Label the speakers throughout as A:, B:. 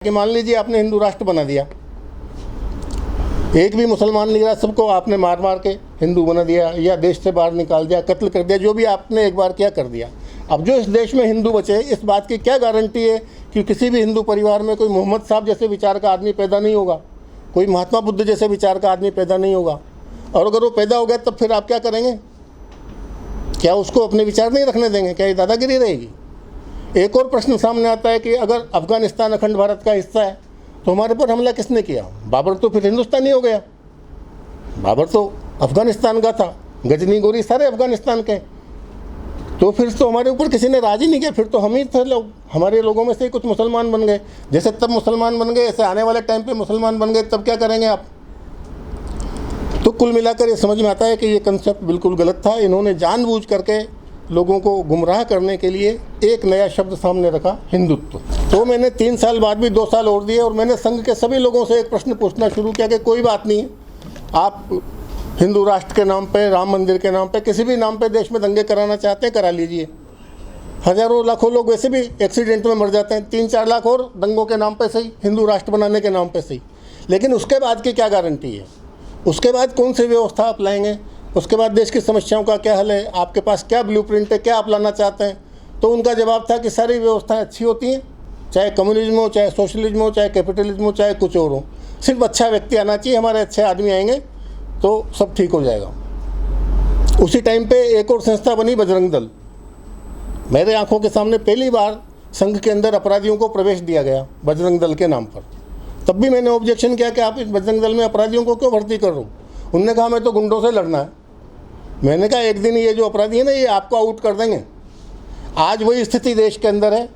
A: कि मान लीजिए आपने हिंदू राष्ट्र बना दिया, एक भी मुसलमान नहीं रहा, सबको आपने मार मार के हिंदू बना दिया या देश से बाहर निकाल दिया, कत्ल कर दिया, जो भी आपने एक बार किया कर दिया। अब जो इस देश में हिंदू बचे, इस बात की क्या गारंटी है कि किसी भी हिंदू परिवार में कोई मोहम्मद साहब जैसे विचार का आदमी पैदा नहीं होगा, कोई महात्मा बुद्ध जैसे विचार का आदमी पैदा नहीं होगा। और अगर वो पैदा हो गया तब फिर आप क्या करेंगे? क्या उसको अपने विचार नहीं रखने देंगे? क्या ये दादागिरी रहेगी? एक और प्रश्न सामने आता है कि अगर अफगानिस्तान अखंड भारत का हिस्सा है तो हमारे पर हमला किसने किया? बाबर तो फिर हिंदुस्तानी हो गया, बाबर तो अफगानिस्तान का था, गजनी गोरी सारे अफगानिस्तान के। तो फिर तो हमारे ऊपर किसी ने राज ही नहीं किया, फिर तो हम ही थे लोग, हमारे लोगों में से ही कुछ मुसलमान बन गए। जैसे तब मुसलमान बन गए, ऐसे आने वाले टाइम पे मुसलमान बन गए, तब क्या करेंगे आप? तो कुल मिलाकर ये समझ में आता है कि ये कंसेप्ट बिल्कुल गलत था। इन्होंने जानबूझ करके लोगों को गुमराह करने के लिए एक नया शब्द सामने रखा, हिंदुत्व। तो मैंने 3 साल बाद भी 2 साल और दिए और मैंने संघ के सभी लोगों से एक प्रश्न पूछना शुरू किया कि कोई बात नहीं, आप हिंदू राष्ट्र के नाम पे, राम मंदिर के नाम पे, किसी भी नाम पे देश में दंगे कराना चाहते हैं करा लीजिए। हज़ारों लाखों लोग वैसे भी एक्सीडेंट में मर जाते हैं, 3-4 लाख और दंगों के नाम पे सही, हिंदू राष्ट्र बनाने के नाम पे सही। लेकिन उसके बाद की क्या गारंटी है? उसके बाद कौन सी व्यवस्था आप लाएंगे? उसके बाद देश की समस्याओं का क्या हल है? आपके पास क्या ब्लूप्रिंट है? क्या आप लाना चाहते हैं? तो उनका जवाब था कि सारी व्यवस्थाएं अच्छी होती हैं, चाहे कम्युनिज्म हो, चाहे सोशलिज्म हो, चाहे कैपिटलिज्म हो, चाहे कुछ और हो, सिर्फ अच्छा व्यक्ति आना चाहिए, हमारे अच्छे आदमी आएंगे तो सब ठीक हो जाएगा। उसी टाइम पे एक और संस्था बनी, बजरंग दल। मेरे आंखों के सामने पहली बार संघ के अंदर अपराधियों को प्रवेश दिया गया बजरंग दल के नाम पर। तब भी मैंने ऑब्जेक्शन किया कि आप इस बजरंग दल में अपराधियों को क्यों भर्ती कर रहे हो? उन्होंने कहा मैं तो गुंडों से लड़ना है। मैंने कहा एक दिन ये जो अपराधी है ना, ये आपको आउट कर देंगे। आज वही स्थिति देश के अंदर है।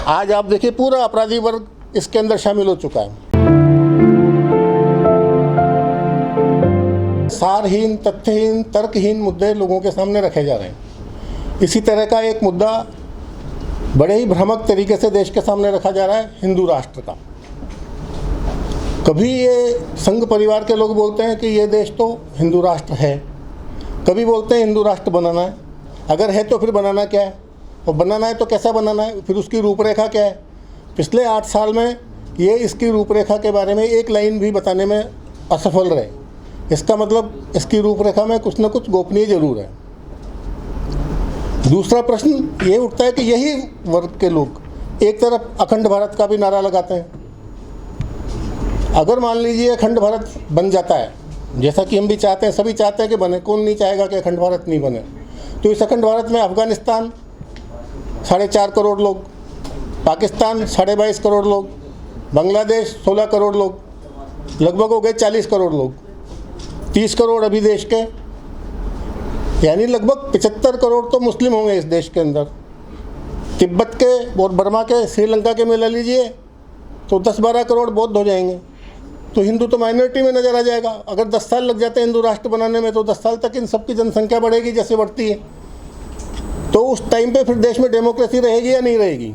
A: आज आप देखिए पूरा अपराधी वर्ग इसके अंदर शामिल हो चुका है। सारहीन, तथ्यहीन, तर्कहीन मुद्दे लोगों के सामने रखे जा रहे हैं। इसी तरह का एक मुद्दा बड़े ही भ्रामक तरीके से देश के सामने रखा जा रहा है, हिंदू राष्ट्र का। कभी ये संघ परिवार के लोग बोलते हैं कि ये देश तो हिंदू राष्ट्र है, कभी बोलते हैं हिंदू राष्ट्र बनाना है। अगर है तो फिर बनाना क्या है? और बनाना है तो कैसा बनाना है? फिर उसकी रूपरेखा क्या है? पिछले 8 साल में ये इसकी रूपरेखा के बारे में एक लाइन भी बताने में असफल रहे। इसका मतलब इसकी रूपरेखा में कुछ न कुछ गोपनीय जरूर है। दूसरा प्रश्न ये उठता है कि यही वर्ग के लोग एक तरफ अखंड भारत का भी नारा लगाते हैं। अगर मान लीजिए अखंड भारत बन जाता है, जैसा कि हम भी चाहते हैं, सभी चाहते हैं कि बने, कौन नहीं चाहेगा कि अखंड भारत नहीं बने? तो इस अखंड भारत में अफगानिस्तान 4.5 करोड़ लोग, पाकिस्तान 22.5 करोड़ लोग, बांग्लादेश 16 करोड़ लोग, लगभग हो गए 40 करोड़ लोग, 30 करोड़ अभी देश के, यानी लगभग 75 करोड़ तो मुस्लिम होंगे इस देश के अंदर। तिब्बत के और बर्मा के, श्रीलंका के में ले लीजिए तो 10-12 करोड़ बौद्ध हो जाएंगे। तो हिंदू तो माइनॉरिटी में नज़र आ जाएगा। अगर 10 साल लग जाते हैं हिंदू राष्ट्र बनाने में, तो 10 साल तक इन सबकी जनसंख्या बढ़ेगी जैसे बढ़ती है। तो उस टाइम पे फिर देश में डेमोक्रेसी रहेगी या नहीं रहेगी?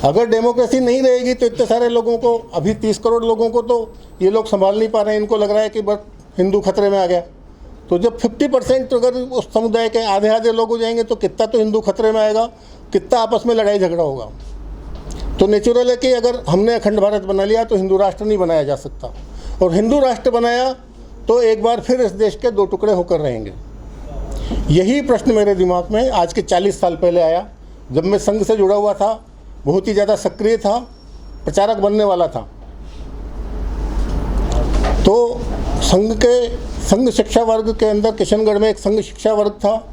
A: अगर डेमोक्रेसी नहीं रहेगी तो इतने सारे लोगों को, अभी 30 करोड़ लोगों को तो ये लोग संभाल नहीं पा रहे हैं। इनको लग रहा है कि बस हिंदू खतरे में आ गया। तो जब 50% अगर उस समुदाय के आधे लोग हो जाएंगे तो कितना तो हिंदू खतरे में आएगा, कितना आपस में लड़ाई झगड़ा होगा। तो नेचुरल है कि अगर हमने अखंड भारत बना लिया तो हिंदू राष्ट्र नहीं बनाया जा सकता, और हिंदू राष्ट्र बनाया तो एक बार फिर इस देश के 2 टुकड़े होकर रहेंगे। यही प्रश्न मेरे दिमाग में आज के 40 साल पहले आया, जब मैं संघ से जुड़ा हुआ था, बहुत ही ज़्यादा सक्रिय था, प्रचारक बनने वाला था। तो संघ शिक्षा वर्ग के अंदर किशनगढ़ में एक संघ शिक्षा वर्ग था,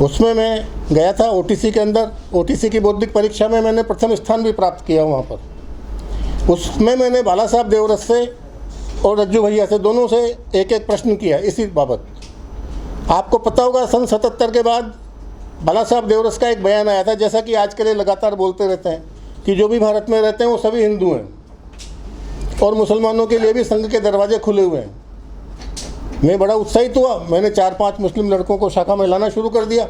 A: उसमें मैं गया था ओटीसी के अंदर। ओटीसी की बौद्धिक परीक्षा में मैंने प्रथम स्थान भी प्राप्त किया वहाँ पर। उसमें मैंने बाला साहब देवरस से और रज्जू भैया से, दोनों से एक प्रश्न किया इसी बाबत। आपको पता होगा सन 77 के बाद बाला साहब देवरस का एक बयान आया था, जैसा कि आज के लिए लगातार बोलते रहते हैं कि जो भी भारत में रहते हैं वो सभी हिंदू हैं और मुसलमानों के लिए भी संघ के दरवाजे खुले हुए हैं। मैं बड़ा उत्साहित हुआ, मैंने 4-5 मुस्लिम लड़कों को शाखा में लाना शुरू कर दिया।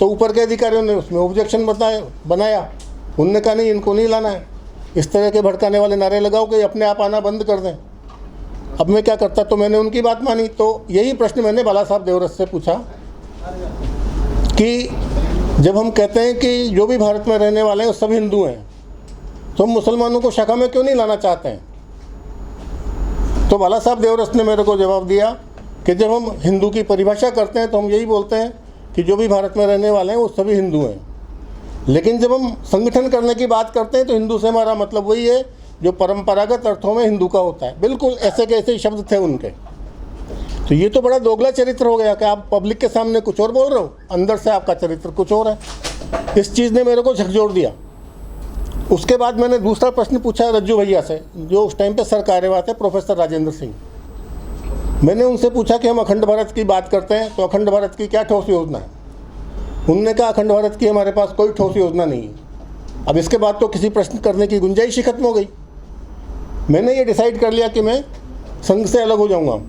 A: तो ऊपर के अधिकारियों ने उसमें ऑब्जेक्शन बनाया। उन्होंने कहा नहीं, इनको नहीं लाना है, इस तरह के भड़काने वाले नारे लगाओ कि अपने आप आना बंद कर दें। अब मैं क्या करता? तो मैंने उनकी बात मानी। तो यही प्रश्न मैंने बाला साहब देवरस से पूछा कि जब हम कहते हैं कि जो भी भारत में रहने वाले हैं वो सब हिंदू हैं, तो हम मुसलमानों को शाखा में क्यों नहीं लाना चाहते हैं? तो बाला साहब देवरस ने मेरे को जवाब दिया कि जब हम हिंदू की परिभाषा करते हैं तो हम यही बोलते हैं कि जो भी भारत में रहने वाले हैं वो सभी हिंदू हैं, लेकिन जब हम संगठन करने की बात करते हैं तो हिंदू से हमारा मतलब वही है जो परंपरागत अर्थों में हिंदू का होता है। बिल्कुल ऐसे के ऐसे ही शब्द थे उनके। तो ये तो बड़ा दोगला चरित्र हो गया कि आप पब्लिक के सामने कुछ और बोल रहे हो, अंदर से आपका चरित्र कुछ और है। इस चीज़ ने मेरे को झकझोर दिया। उसके बाद मैंने दूसरा प्रश्न पूछा रज्जू भैया से, जो उस टाइम पे सर कार्यवाह थे, प्रोफेसर राजेंद्र सिंह। मैंने उनसे पूछा कि हम अखंड भारत की बात करते हैं तो अखंड भारत की क्या ठोस योजना है? उन्होंने कहा अखंड भारत की हमारे पास कोई ठोस योजना नहीं है। अब इसके बाद तो किसी प्रश्न करने की गुंजाइश ही खत्म हो गई। मैंने ये डिसाइड कर लिया कि मैं संघ से अलग हो जाऊंगा।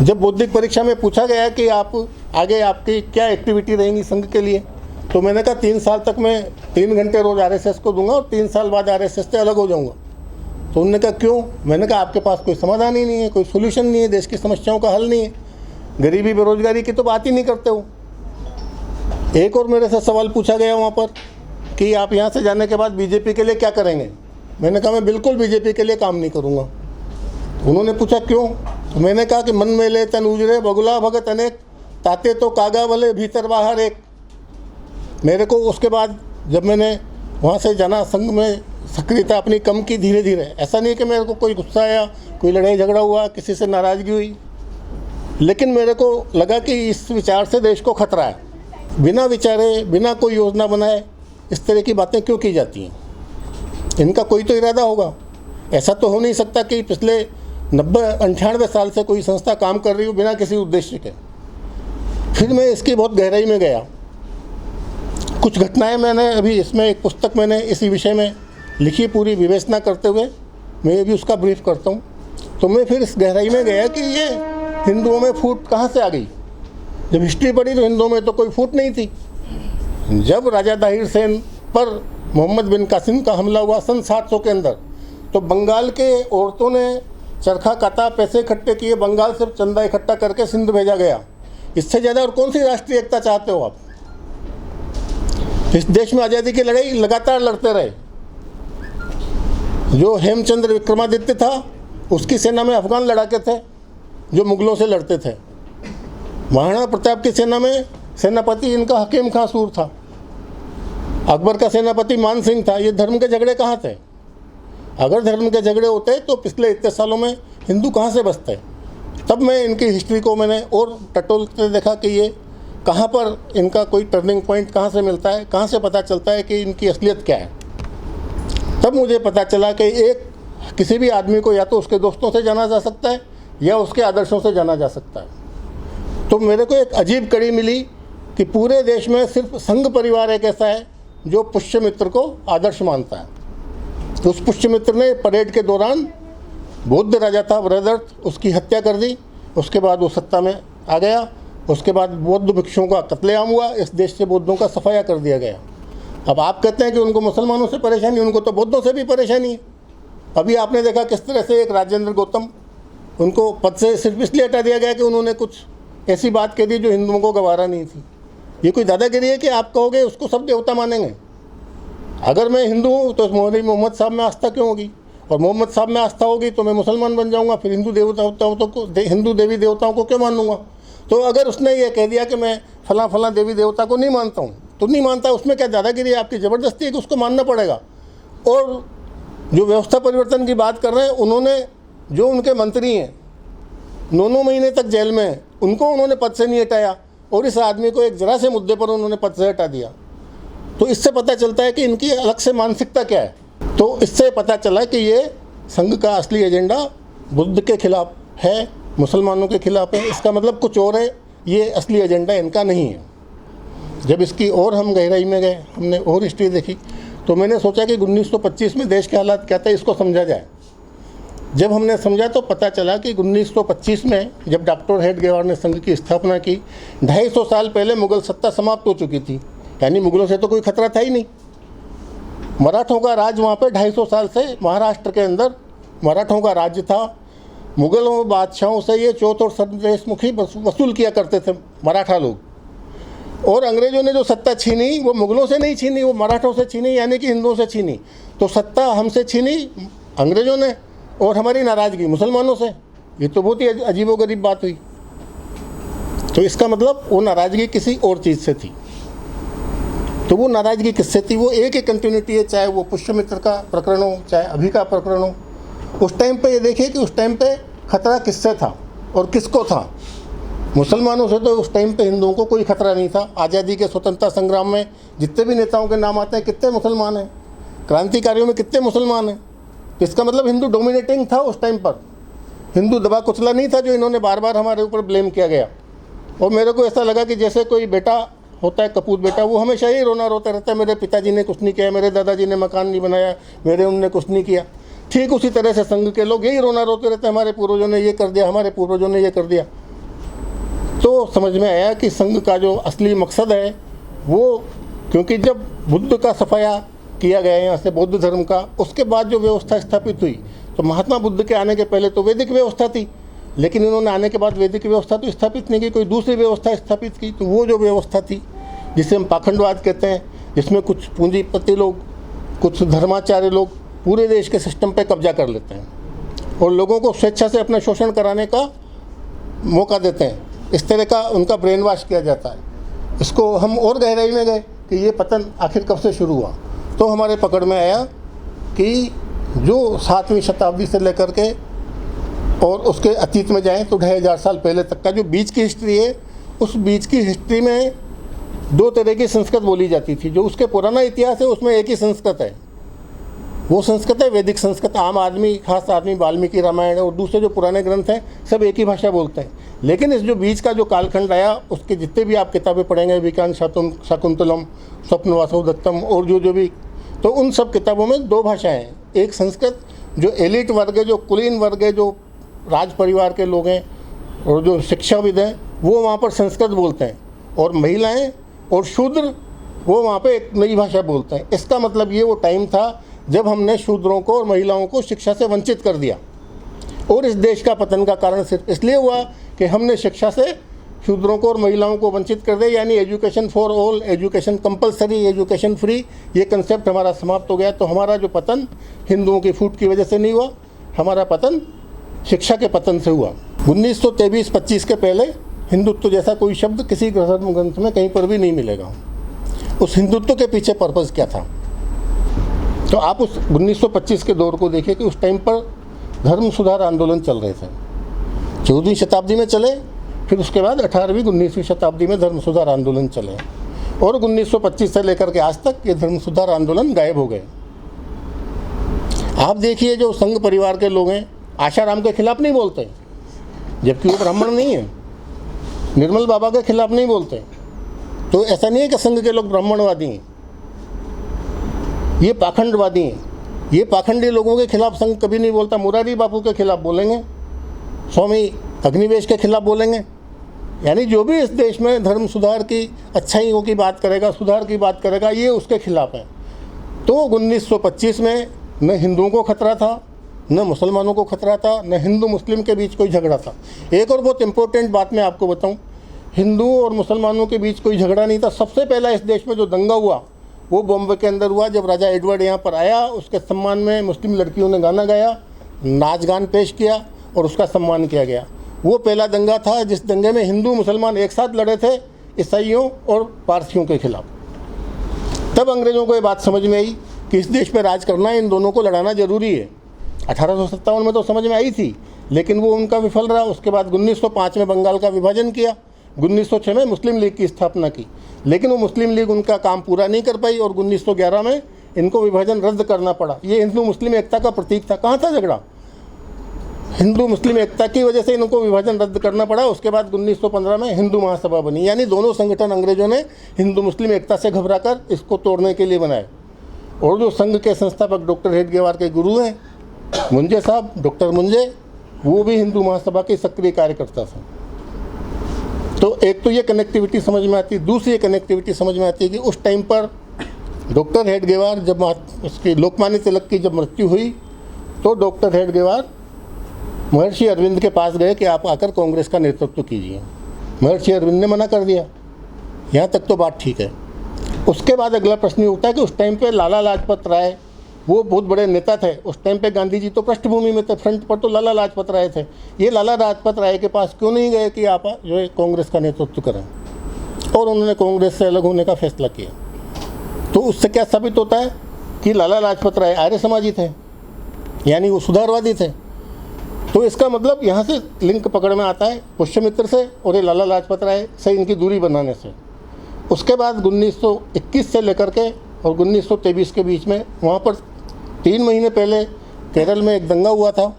A: जब बौद्धिक परीक्षा में पूछा गया कि आप आगे आपकी क्या एक्टिविटी रहेंगी संघ के लिए, तो मैंने कहा 3 साल तक मैं 3 घंटे रोज़ आरएसएस को दूंगा और 3 साल बाद आरएसएस से अलग हो जाऊंगा। तो उन्होंने कहा क्यों? मैंने कहा आपके पास कोई समाधान ही नहीं है, कोई सोल्यूशन नहीं है, देश की समस्याओं का हल नहीं है, गरीबी बेरोजगारी की तो बात ही नहीं करते हो। एक और मेरे से सवाल पूछा गया वहाँ पर कि आप यहाँ से जाने के बाद बीजेपी के लिए क्या करेंगे? मैंने कहा मैं बिल्कुल बीजेपी के लिए काम नहीं करूँगा। उन्होंने पूछा क्यों? तो मैंने कहा कि मन में ले तन उजरे बगुला भगत अनेक, ताते तो कागा भले भीतर बाहर एक। मेरे को उसके बाद जब मैंने वहाँ से जाना, संघ में सक्रियता अपनी कम की धीरे धीरे। ऐसा नहीं कि मेरे को कोई गुस्सा आया, कोई लड़ाई झगड़ा हुआ, किसी से नाराज़गी हुई, लेकिन मेरे को लगा कि इस विचार से देश को खतरा है। बिना विचारे, बिना कोई योजना बनाए इस तरह की बातें क्यों की जाती हैं? इनका कोई तो इरादा होगा। ऐसा तो हो नहीं सकता कि पिछले 90-98 साल से कोई संस्था काम कर रही हो बिना किसी उद्देश्य के। फिर मैं इसकी बहुत गहराई में गया। कुछ घटनाएं मैंने अभी इसमें एक पुस्तक मैंने इसी विषय में लिखी, पूरी विवेचना करते हुए मैं भी उसका ब्रीफ करता हूँ। तो मैं फिर इस गहराई में गया कि ये हिंदुओं में फूट कहाँ से आ गई। जब हिस्ट्री पढ़ी तो हिंदुओं में तो कोई फूट नहीं थी। जब राजा दाहिर सेन पर मोहम्मद बिन कासिम का हमला हुआ सन 700 के अंदर, तो बंगाल के औरतों ने चरखा काता, पैसे इकट्ठे किए, बंगाल से चंदा इकट्ठा करके सिंध भेजा गया। इससे ज़्यादा और कौन सी राष्ट्रीय एकता चाहते हो आप? इस देश में आज़ादी की लड़ाई लगातार लड़ते रहे। जो हेमचंद्र विक्रमादित्य था उसकी सेना में अफगान लड़ाके थे जो मुगलों से लड़ते थे। महाराणा प्रताप की सेना में सेनापति इनका हकीम खां सूर था। अकबर का सेनापति मान सिंह था। ये धर्म के झगड़े कहाँ थे? अगर धर्म के झगड़े होते तो पिछले इतने सालों में हिंदू कहाँ से बसते? तब मैं इनकी हिस्ट्री को मैंने और टटोलते देखा कि ये कहाँ पर इनका कोई टर्निंग पॉइंट कहाँ से मिलता है, कहाँ से पता चलता है कि इनकी असलियत क्या है। तब मुझे पता चला कि एक किसी भी आदमी को या तो उसके दोस्तों से जाना जा सकता है या उसके आदर्शों से जाना जा सकता है। तो मेरे को एक अजीब कड़ी मिली कि पूरे देश में सिर्फ संघ परिवार एक ऐसा है जो पुष्यमित्र को आदर्श मानता है। तो उस पुष्यमित्र ने परेड के दौरान, बौद्ध राजा था वृहदर्थ, उसकी हत्या कर दी। उसके बाद वो सत्ता में आ गया। उसके बाद बौद्ध भिक्षुओं का कत्लेआम हुआ। इस देश से बौद्धों का सफाया कर दिया गया। अब आप कहते हैं कि उनको मुसलमानों से परेशानी, उनको तो बौद्धों से भी परेशानी है। अभी आपने देखा किस तरह से एक राजेंद्र गौतम, उनको पद से सिर्फ इसलिए हटा दिया गया कि उन्होंने कुछ ऐसी बात कह दी जो हिंदुओं को गवारा नहीं थी। ये कोई दादागिरी है कि आप कहोगे उसको सब देवता मानेंगे? अगर मैं हिंदू हूँ तो मोहम्मद साहब में आस्था क्यों होगी? और मोहम्मद साहब में आस्था होगी तो मैं मुसलमान बन जाऊँगा, फिर हिंदू हिंदू देवी देवताओं को क्यों मानूंगा? तो अगर उसने ये कह दिया कि मैं फलां देवी देवता को नहीं मानता हूँ तो नहीं मानता, उसमें क्या दादागिरी है? आपकी ज़बरदस्ती है कि उसको मानना पड़ेगा। और जो व्यवस्था परिवर्तन की बात कर रहे हैं, उन्होंने जो उनके मंत्री हैं 9 महीने तक जेल में हैं, उनको उन्होंने पद से नहीं हटाया और इस आदमी को एक जरा से मुद्दे पर उन्होंने पद से हटा दिया। तो इससे पता चलता है कि इनकी अलग से मानसिकता क्या है। तो इससे पता चला कि ये संघ का असली एजेंडा बुद्ध के खिलाफ है, मुसलमानों के खिलाफ है। इसका मतलब कुछ और है, ये असली एजेंडा इनका नहीं है। जब इसकी और हम गहराई में गए, हमने और हिस्ट्री देखी, तो मैंने सोचा कि 1925 में देश के हालात क्या थे, इसको समझा जाए। जब हमने समझा तो पता चला कि 1925 में जब डॉक्टर हेडगेवार ने संघ की स्थापना की, 250 साल पहले मुगल सत्ता समाप्त हो चुकी थी। यानी मुगलों से तो कोई खतरा था ही नहीं। मराठों का राज वहाँ पे 250 साल से महाराष्ट्र के अंदर मराठों का राज्य था। मुगलों बादशाहों से ये चौथ और संदेशमुखी वसूल किया करते थे मराठा लोग। और अंग्रेज़ों ने जो सत्ता छीनी वो मुग़लों से नहीं छीनी, वो मराठों से छीनी, यानी कि हिंदुओं से छीनी। तो सत्ता हमसे छीनी अंग्रेज़ों ने और हमारी नाराज़गी मुसलमानों से। ये तो बहुत ही अजीबोगरीब बात हुई। तो इसका मतलब वो नाराज़गी किसी और चीज़ से थी। तो वो नाराज़गी किससे थी? वो एक ही कंटिन्यूटी है, चाहे वो पुष्यमित्र का प्रकरण हो, चाहे अभी का प्रकरण हो। उस टाइम पे ये देखिए कि उस टाइम पे खतरा किससे था और किसको था। मुसलमानों से तो उस टाइम पे हिंदुओं को कोई खतरा नहीं था। आज़ादी के स्वतंत्रता संग्राम में जितने भी नेताओं के नाम आते हैं, कितने मुसलमान हैं? क्रांतिकारियों में कितने मुसलमान हैं? तो इसका मतलब हिंदू डोमिनेटिंग था उस टाइम पर। हिंदू दबा कुचला नहीं था, जो इन्होंने बार बार हमारे ऊपर ब्लेम किया गया। और मेरे को ऐसा लगा कि जैसे कोई बेटा होता है, कपूत बेटा, वो हमेशा ही रोना रोता रहता है, मेरे पिताजी ने कुछ नहीं किया, मेरे दादाजी ने मकान नहीं बनाया, मेरे उनने कुछ नहीं किया। ठीक उसी तरह से संघ के लोग यही रोना रोते रहते हैं, हमारे पूर्वजों ने ये कर दिया, हमारे पूर्वजों ने ये कर दिया। तो समझ में आया कि संघ का जो असली मकसद है वो, क्योंकि जब बुद्ध का सफाया किया गया यहाँ से, बौद्ध धर्म का, उसके बाद जो व्यवस्था स्थापित हुई, तो महात्मा बुद्ध के आने के पहले तो वैदिक व्यवस्था थी, लेकिन इन्होंने आने के बाद वैदिक व्यवस्था तो स्थापित नहीं की, कोई दूसरी व्यवस्था स्थापित की। तो वो जो व्यवस्था थी जिसे हम पाखंडवाद कहते हैं, जिसमें कुछ पूंजीपति लोग, कुछ धर्माचार्य लोग पूरे देश के सिस्टम पे कब्जा कर लेते हैं और लोगों को स्वेच्छा से अपना शोषण कराने का मौका देते हैं। इस तरह का उनका ब्रेन वॉश किया जाता है। इसको हम और गहराई में गए कि ये पतन आखिर कब से शुरू हुआ। तो हमारे पकड़ में आया कि जो 7वीं शताब्दी से लेकर के और उसके अतीत में जाएं तो 2500 साल पहले तक का जो बीच की हिस्ट्री है, उस बीच की हिस्ट्री में 2 तरह की संस्कृत बोली जाती थी। जो उसके पुराना इतिहास है उसमें एक ही संस्कृत है, वो संस्कृत है वैदिक संस्कृत। आम आदमी, खास आदमी वाल्मीकि रामायण और दूसरे जो पुराने ग्रंथ हैं, सब एक ही भाषा बोलते हैं। लेकिन इस जो बीच का जो कालखंड आया, उसके जितने भी आप किताबें पढ़ेंगे, विज्ञान शाकुंतलम, स्वप्नवासव दत्तम और जो भी, तो उन सब किताबों में 2 भाषाएं हैं। एक संस्कृत, जो एलिट वर्ग है, जो कुलीन वर्ग है, जो राज परिवार के लोग हैं और जो शिक्षाविद हैं, वो वहाँ पर संस्कृत बोलते हैं, और महिलाएं और शूद्र वो वहाँ पे एक नई भाषा बोलते हैं। इसका मतलब ये वो टाइम था जब हमने शूद्रों को और महिलाओं को शिक्षा से वंचित कर दिया। और इस देश का पतन का कारण सिर्फ इसलिए हुआ कि हमने शिक्षा से शूद्रों को और महिलाओं को वंचित कर दिया, यानी education for all, education compulsory, education free, ये कंसेप्ट हमारा समाप्त हो गया। तो हमारा जो पतन हिंदुओं की फूट की वजह से नहीं हुआ, हमारा पतन शिक्षा के पतन से हुआ। 1923-25 के पहले हिंदुत्व जैसा कोई शब्द किसी धर्म ग्रंथ में कहीं पर भी नहीं मिलेगा। उस हिंदुत्व के पीछे पर्पज़ क्या था? तो आप उस 1925 के दौर को देखिए कि उस टाइम पर धर्म सुधार आंदोलन चल रहे थे। 14वीं शताब्दी में चले, फिर उसके बाद 18वीं 19वीं शताब्दी में धर्म सुधार आंदोलन चले, और 1925 से लेकर के आज तक ये धर्म सुधार आंदोलन गायब हो गए। आप देखिए जो संघ परिवार के लोग हैं, आशाराम के खिलाफ नहीं बोलते, जबकि वो ब्राह्मण नहीं है। निर्मल बाबा के खिलाफ नहीं बोलते। तो ऐसा नहीं है कि संघ के लोग ब्राह्मणवादी हैं, ये पाखंडवादी हैं। ये पाखंडी लोगों के खिलाफ संघ कभी नहीं बोलता। मुरारी बापू के खिलाफ बोलेंगे, स्वामी अग्निवेश के खिलाफ बोलेंगे, यानी जो भी इस देश में धर्म सुधार की, अच्छाइयों की बात करेगा, सुधार की बात करेगा, ये उसके खिलाफ है। तो 1925 में न हिंदुओं को खतरा था, न मुसलमानों को खतरा था, न हिंदू मुस्लिम के बीच कोई झगड़ा था। एक और बहुत इंपॉर्टेंट बात मैं आपको बताऊं, हिंदुओं और मुसलमानों के बीच कोई झगड़ा नहीं था। सबसे पहला इस देश में जो दंगा हुआ वो बॉम्बे के अंदर हुआ, जब राजा एडवर्ड यहाँ पर आया। उसके सम्मान में मुस्लिम लड़कियों ने गाना गाया, नाच गान पेश किया और उसका सम्मान किया गया। वो पहला दंगा था जिस दंगे में हिंदू मुसलमान एक साथ लड़े थे, ईसाइयों और पारसियों के खिलाफ। तब अंग्रेज़ों को ये बात समझ में आई कि इस देश में राज करना है, इन दोनों को लड़ाना जरूरी है। 1857 में तो समझ में आई थी, लेकिन वो उनका विफल रहा। उसके बाद 1905 में बंगाल का विभाजन किया, 1906 में मुस्लिम लीग की स्थापना की, लेकिन वो मुस्लिम लीग उनका काम पूरा नहीं कर पाई और 1911 में इनको विभाजन रद्द करना पड़ा। ये हिंदू मुस्लिम एकता का प्रतीक था। कहाँ था झगड़ा? हिंदू मुस्लिम एकता की वजह से इनको विभाजन रद्द करना पड़ा। उसके बाद 1915 में हिंदू महासभा बनी, यानी दोनों संगठन अंग्रेजों ने हिंदू मुस्लिम एकता से घबराकर इसको तोड़ने के लिए बनाए। और जो संघ के संस्थापक डॉक्टर हेडगेवार के गुरु हैं मुंजे साहब, डॉक्टर मुंजे, वो भी हिंदू महासभा के सक्रिय कार्यकर्ता थे। तो एक तो ये कनेक्टिविटी समझ में आती है। दूसरी कनेक्टिविटी समझ में आती है कि उस टाइम पर डॉक्टर हेडगेवार, जब उसकी लोकमान्य तिलक की जब मृत्यु हुई, तो डॉक्टर हेडगेवार महर्षि अरविंद के पास गए कि आप आकर कांग्रेस का नेतृत्व कीजिए। महर्षि अरविंद ने मना कर दिया, यहाँ तक तो बात ठीक है। उसके बाद अगला प्रश्न ये उठता है कि उस टाइम पे लाला लाजपत राय वो बहुत बड़े नेता थे। उस टाइम पे गांधी जी तो पृष्ठभूमि में थे, फ्रंट पर तो लाला लाजपत राय थे। ये लाला लाजपत राय के पास क्यों नहीं गए कि आप जो है कांग्रेस का नेतृत्व करें, और उन्होंने कांग्रेस से अलग होने का फैसला किया। तो उससे क्या साबित होता है कि लाला लाजपत राय आर्य समाजी थे, यानी वो सुधारवादी थे। तो इसका मतलब यहाँ से लिंक पकड़ में आता है पुष्यमित्र से और ये लाला लाजपत राय से इनकी दूरी बनाने से। उसके बाद 1921 से लेकर के और 1923 के बीच में वहाँ पर 3 महीने पहले केरल में एक दंगा हुआ था,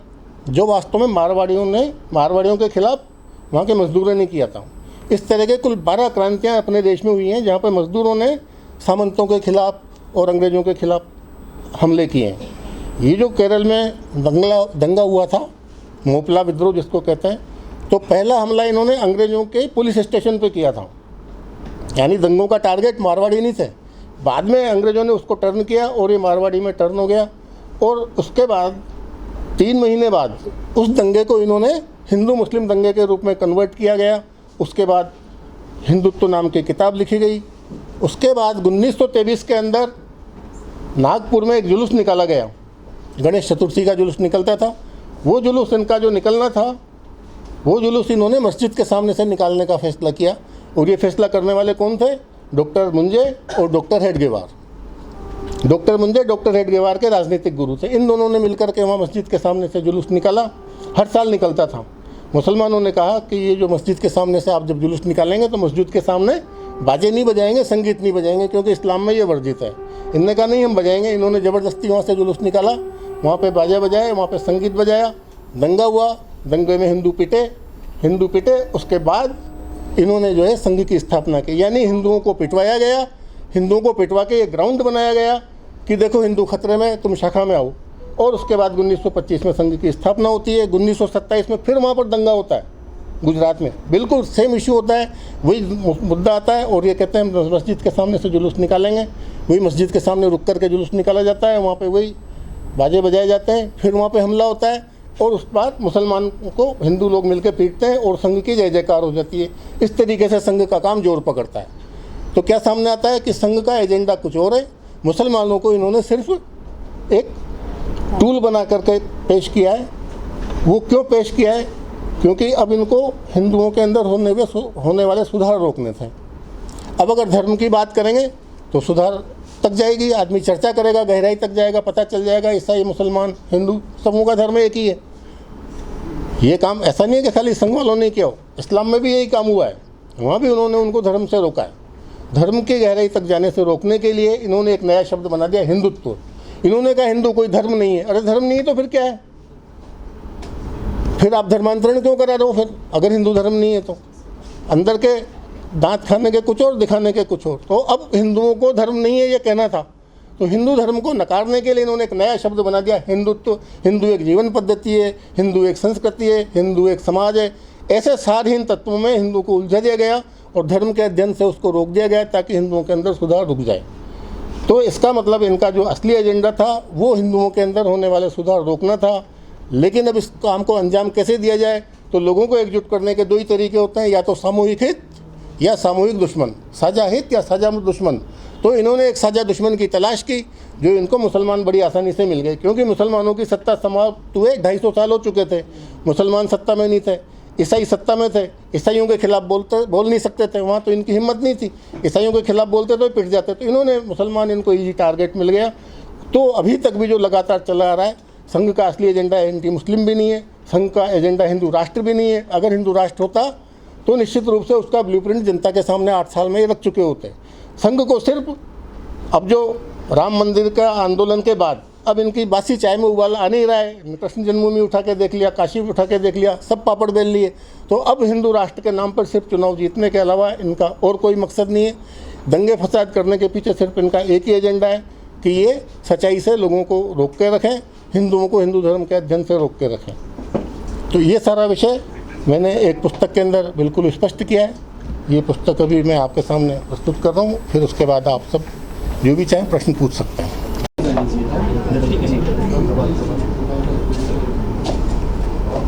A: जो वास्तव में मारवाड़ियों के खिलाफ वहाँ के मजदूरों ने किया था। इस तरह के कुल 12 क्रांतियाँ अपने देश में हुई हैं, जहाँ पर मजदूरों ने सामंतों के खिलाफ और अंग्रेज़ों के खिलाफ हमले किए हैं। ये जो केरल में दंगा हुआ था, मोपला विद्रोह जिसको कहते हैं, तो पहला हमला इन्होंने अंग्रेज़ों के पुलिस स्टेशन पे किया था, यानी दंगों का टारगेट मारवाड़ी नहीं थे। बाद में अंग्रेज़ों ने उसको टर्न किया और ये मारवाड़ी में टर्न हो गया। और उसके बाद 3 महीने बाद उस दंगे को इन्होंने हिंदू मुस्लिम दंगे के रूप में कन्वर्ट किया गया। उसके बाद हिंदुत्व नाम की किताब लिखी गई। उसके बाद 1923 के अंदर नागपुर में एक जुलूस निकाला गया, गणेश चतुर्थी का जुलूस निकलता था। वो जुलूस इनका जो निकलना था, वो जुलूस इन्होंने मस्जिद के सामने से निकालने का फैसला किया। और ये फैसला करने वाले कौन थे? डॉक्टर मुंजे और doctor Hedgewar. Doctor Munje doctor Hedgewar के राजनीतिक गुरु थे। इन दोनों ने मिलकर के वहाँ मस्जिद के सामने से जुलूस निकाला। हर साल निकलता था। मुसलमानों ने कहा कि ये जो मस्जिद के सामने से आप जब जुलूस निकालेंगे तो मस्जिद के सामने बाजे नहीं बजाएंगे, संगीत नहीं बजाएंगे, क्योंकि इस्लाम में ये वर्जित है। इनने कहा नहीं, हम बजाएंगे। इन्होंने ज़बरदस्ती वहाँ से जुलूस निकाला, वहाँ पे बाजे बजाए, वहाँ पे संगीत बजाया, दंगा हुआ। दंगे में हिंदू पिटे। उसके बाद इन्होंने जो है संघ की स्थापना की, यानी हिंदुओं को पिटवाया गया। हिंदुओं को पिटवा के एक ग्राउंड बनाया गया कि देखो हिंदू खतरे में, तुम शाखा में आओ। और उसके बाद 1925 में संघ की स्थापना होती है। 1927 में फिर वहाँ पर दंगा होता है गुजरात में, बिल्कुल सेम इशू होता है, वही मुद्दा आता है। और ये कहते हैं मस्जिद के सामने से जुलूस निकालेंगे। वही मस्जिद के सामने रुक कर के जुलूस निकाला जाता है, वहाँ पे वही बाजे बजाए जाते हैं। फिर वहाँ पे हमला होता है और उस बाद मुसलमान को हिंदू लोग मिलकर पीटते हैं और संघ की जय जयकार हो जाती है। इस तरीके से संघ का काम जोर पकड़ता है। तो क्या सामने आता है कि संघ का एजेंडा कुछ और है। मुसलमानों को इन्होंने सिर्फ एक टूल बना करके पेश किया है। वो क्यों पेश किया है? क्योंकि अब इनको हिंदुओं के अंदर होने वाले सुधार रोकने थे। अब अगर धर्म की बात करेंगे तो सुधार तक जाएगी, आदमी चर्चा करेगा, गहराई तक जाएगा, पता चल जाएगा ईसाई मुसलमान हिंदू सबों का धर्म एक ही है। ये काम ऐसा नहीं है कि खाली संघ वालों ने किया हो, इस्लाम में भी यही काम हुआ है। वहाँ भी उन्होंने उनको धर्म से रोका है। धर्म की गहराई तक जाने से रोकने के लिए इन्होंने एक नया शब्द बना दिया, हिंदुत्व। इन्होंने कहा हिंदू कोई धर्म नहीं है। अरे धर्म नहीं है तो फिर क्या है? फिर आप धर्मांतरण क्यों करा रहे हो? फिर अगर हिंदू धर्म नहीं है तो अंदर के दांत खाने के कुछ और, दिखाने के कुछ और। तो अब हिंदुओं को धर्म नहीं है ये कहना था, तो हिंदू धर्म को नकारने के लिए इन्होंने एक नया शब्द बना दिया, हिंदुत्व। हिंदू एक जीवन पद्धति है, हिंदू एक संस्कृति है, हिंदू एक समाज है। ऐसे सारहीन तत्वों में हिंदू को उलझा दिया गया और धर्म के अध्ययन से उसको रोक दिया गया ताकि हिंदुओं के अंदर सुधार रुक जाए। तो इसका मतलब इनका जो असली एजेंडा था वो हिंदुओं के अंदर होने वाले सुधार रोकना था। लेकिन अब इस काम को अंजाम कैसे दिया जाए? तो लोगों को एकजुट करने के 2 ही तरीके होते हैं, या तो सामूहिक हित या सामूहिक दुश्मन, साझा हित या साझा दुश्मन। तो इन्होंने एक साझा दुश्मन की तलाश की, जो इनको मुसलमान बड़ी आसानी से मिल गए, क्योंकि मुसलमानों की सत्ता समाप्त हुए 250 साल हो चुके थे। मुसलमान सत्ता में नहीं थे, ईसाई सत्ता में थे। ईसाइयों के खिलाफ बोल नहीं सकते थे, वहाँ तो इनकी हिम्मत नहीं थी। ईसाइयों के खिलाफ बोलते तो पिट जाते। तो इन्होंने मुसलमान, इनको ईजी टारगेट मिल गया। तो अभी तक भी जो लगातार चला आ रहा है, संघ का असली एजेंडा एंटी मुस्लिम भी नहीं है, संघ का एजेंडा हिंदू राष्ट्र भी नहीं है। अगर हिंदू राष्ट्र होता तो निश्चित रूप से उसका ब्लूप्रिंट जनता के सामने 8 साल में ही रख चुके होते। संघ को सिर्फ अब जो राम मंदिर का आंदोलन के बाद अब इनकी बासी चाय में उबाल आ नहीं रहा है। कृष्ण जन्मभूमि उठा के देख लिया, काशी उठा के देख लिया, सब पापड़ बेल लिए। तो अब हिंदू राष्ट्र के नाम पर सिर्फ चुनाव जीतने के अलावा इनका और कोई मकसद नहीं है। दंगे फसाद करने के पीछे सिर्फ इनका एक ही एजेंडा है कि ये सच्चाई से लोगों को रोक के रखें, हिंदुओं को हिंदू धर्म के अध्ययन से रोक के रखें। तो ये सारा विषय मैंने एक पुस्तक के अंदर बिल्कुल स्पष्ट किया है। ये पुस्तक अभी मैं आपके सामने प्रस्तुत कर रहा हूँ। फिर उसके बाद आप सब जो भी चाहें प्रश्न पूछ सकते हैं।